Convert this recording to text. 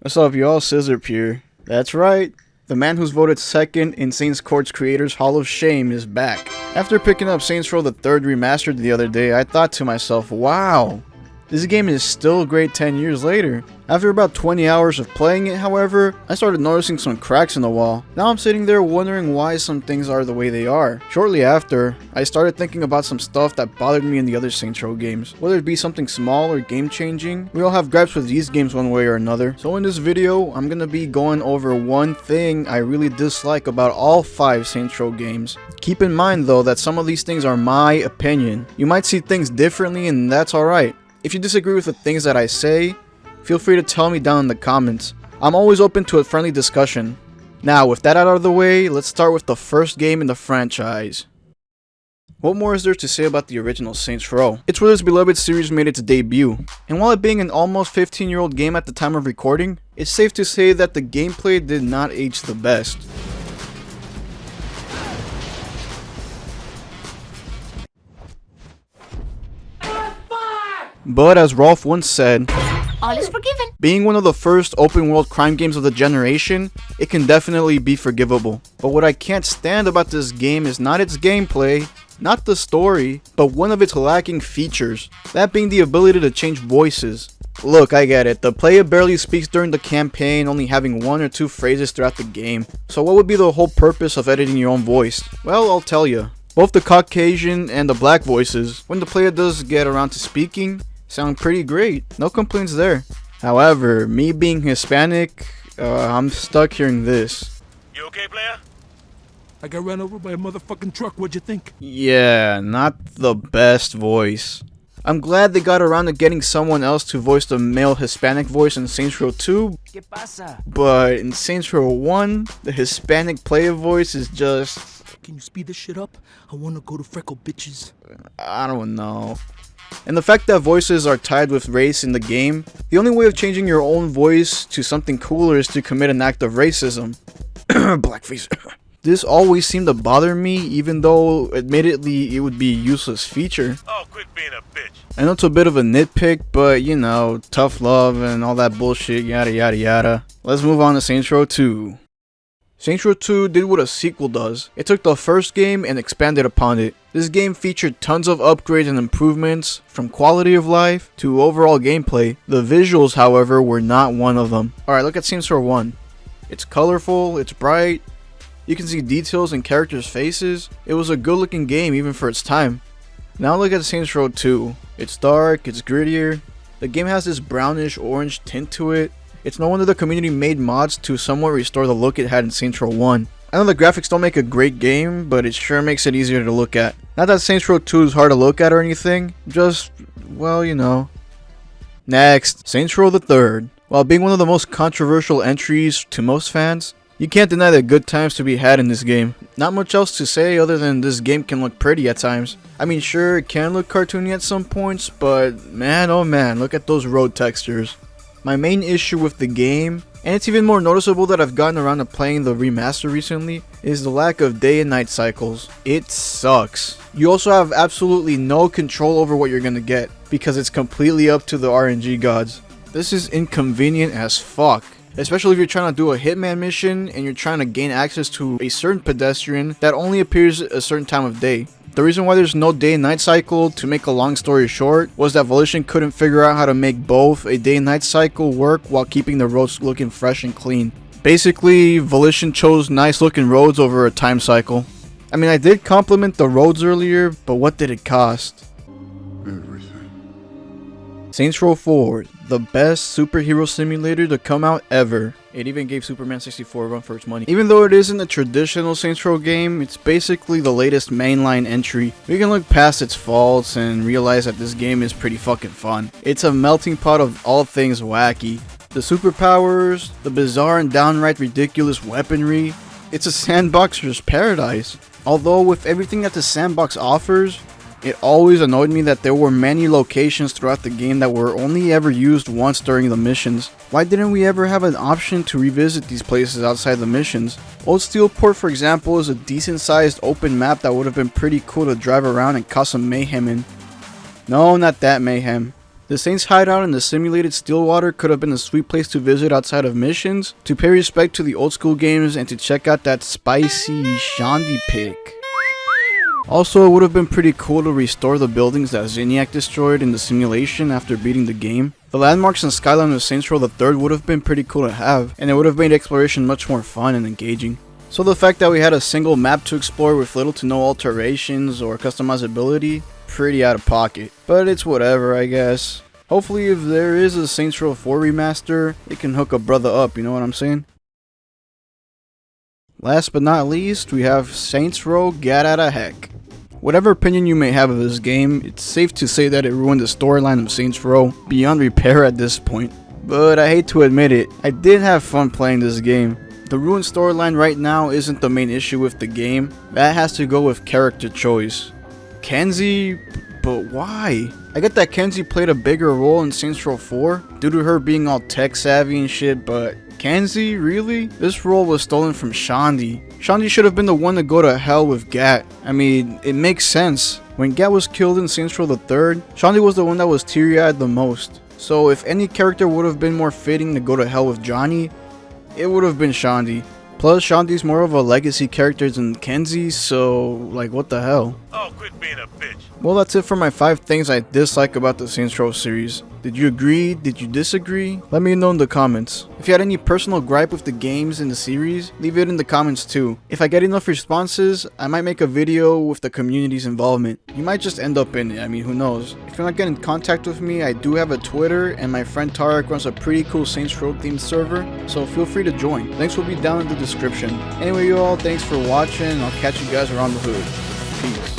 What's up, y'all? Scissor here. That's right. The man who's voted second in Saints Court's Creators Hall of Shame is back. After picking up Saints Row the 3rd Remastered the other day, I thought to myself, wow, this game is still great 10 years later. After about 20 hours of playing it, however, I started noticing some cracks in the wall. Now I'm sitting there wondering why some things are the way they are. Shortly after, I started thinking about some stuff that bothered me in the other Saints Row games. Whether it be something small or game changing, we all have gripes with these games one way or another. So in this video, I'm gonna be going over one thing I really dislike about all 5 Saints Row games. Keep in mind though that some of these things are my opinion. You might see things differently and that's alright. If you disagree with the things that I say, feel free to tell me down in the comments. I'm always open to a friendly discussion. Now, with that out of the way, let's start with the first game in the franchise. What more is there to say about the original Saints Row? It's where this beloved series made its debut, and while it being an almost 15-year-old game at the time of recording, it's safe to say that the gameplay did not age the best. But as Rolf once said, all is forgiven. Being one of the first open world crime games of the generation, it can definitely be forgivable. But what I can't stand about this game is not its gameplay, not the story, but one of its lacking features, that being the ability to change voices. Look, I get it, the player barely speaks during the campaign, only having 1 or 2 phrases throughout the game. So what would be the whole purpose of editing your own voice? Well, I'll tell you. Both the Caucasian and the black voices, when the player does get around to speaking, sound pretty great, no complaints there. However, me being Hispanic, I'm stuck hearing this. You okay, player? I got run over by a motherfucking truck, what'd you think? Yeah, not the best voice. I'm glad they got around to getting someone else to voice the male Hispanic voice in Saints Row 2, but in Saints Row 1, the Hispanic player voice is just... Can you speed this shit up? I wanna go to freckle bitches. I don't know. And the fact that voices are tied with race in the game, the only way of changing your own voice to something cooler is to commit an act of racism. Blackface. This always seemed to bother me, even though admittedly it would be a useless feature. Oh, quit being a bitch. I know it's a bit of a nitpick, but you know, tough love and all that bullshit, yada yada yada. Let's move on to Saints Row 2. Saints Row 2 did what a sequel does. It took the first game and expanded upon it. This game featured tons of upgrades and improvements, from quality of life to overall gameplay. The visuals, however, were not one of them. Alright, look at Saints Row 1. It's colorful, it's bright, you can see details in characters' faces. It was a good looking game even for its time. Now look at Saints Row 2. It's dark, it's grittier, the game has this brownish orange tint to it. It's no wonder the community made mods to somewhat restore the look it had in Saints Row 1. I know the graphics don't make a great game, but it sure makes it easier to look at. Not that Saints Row 2 is hard to look at or anything, just, well, you know. Next, Saints Row the 3rd. While being one of the most controversial entries to most fans, you can't deny the good times to be had in this game. Not much else to say other than this game can look pretty at times. I mean, sure, it can look cartoony at some points, but man, oh man, look at those road textures. My main issue with the game, and it's even more noticeable that I've gotten around to playing the remaster recently, is the lack of day and night cycles. It sucks. You also have absolutely no control over what you're gonna get, because it's completely up to the RNG gods. This is inconvenient as fuck. Especially if you're trying to do a hitman mission and you're trying to gain access to a certain pedestrian that only appears at a certain time of day. The reason why there's no day and night cycle, to make a long story short, was that Volition couldn't figure out how to make both a day and night cycle work while keeping the roads looking fresh and clean. Basically, Volition chose nice looking roads over a time cycle. I mean, I did compliment the roads earlier, but what did it cost? Everything. Saints Row 4, the best superhero simulator to come out ever. It even gave Superman 64 a run for its money. Even though it isn't a traditional Saints Row game, it's basically the latest mainline entry. We can look past its faults and realize that this game is pretty fucking fun. It's a melting pot of all things wacky. The superpowers, the bizarre and downright ridiculous weaponry. It's a sandboxer's paradise. Although with everything that the sandbox offers, it always annoyed me that there were many locations throughout the game that were only ever used once during the missions. Why didn't we ever have an option to revisit these places outside the missions? Old Steelport, for example, is a decent sized open map that would have been pretty cool to drive around and cause some mayhem in. No, not that mayhem. The Saints hideout in the simulated Stillwater could have been a sweet place to visit outside of missions, to pay respect to the old school games, and to check out that spicy Shandy pick. Also, it would have been pretty cool to restore the buildings that Zinniac destroyed in the simulation after beating the game. The landmarks and skyline of Saints Row the 3rd would have been pretty cool to have, and it would have made exploration much more fun and engaging. So the fact that we had a single map to explore with little to no alterations or customizability, pretty out of pocket. But it's whatever, I guess. Hopefully if there is a Saints Row 4 remaster, it can hook a brother up, you know what I'm saying? Last but not least, we have Saints Row Get Outta Heck. Whatever opinion you may have of this game, it's safe to say that it ruined the storyline of Saints Row beyond repair at this point. But I hate to admit it, I did have fun playing this game. The ruined storyline right now isn't the main issue with the game, that has to go with character choice. Kenzie, but why? I get that Kenzie played a bigger role in Saints Row 4 due to her being all tech savvy and shit, but Kenzie, really? This role was stolen from Shandy. Shandy should have been the one to go to hell with Gat. I mean, it makes sense. When Gat was killed in Saints Row the 3rd, Shandy was the one that was teary-eyed the most. So if any character would have been more fitting to go to hell with Johnny, it would have been Shandy. Plus, Shandy's more of a legacy character than Kenzie, so like what the hell? Oh, quit being a bitch. Well, that's it for my 5 things I dislike about the Saints Row series. Did you agree? Did you disagree? Let me know in the comments. If you had any personal gripe with the games in the series, leave it in the comments too. If I get enough responses, I might make a video with the community's involvement. You might just end up in it, I mean, who knows. If you're not getting in contact with me, I do have a Twitter, and my friend Tarek runs a pretty cool Saints Row themed server, so feel free to join. Links will be down in the description. Anyway, you all, thanks for watching, and I'll catch you guys around the hood. Peace.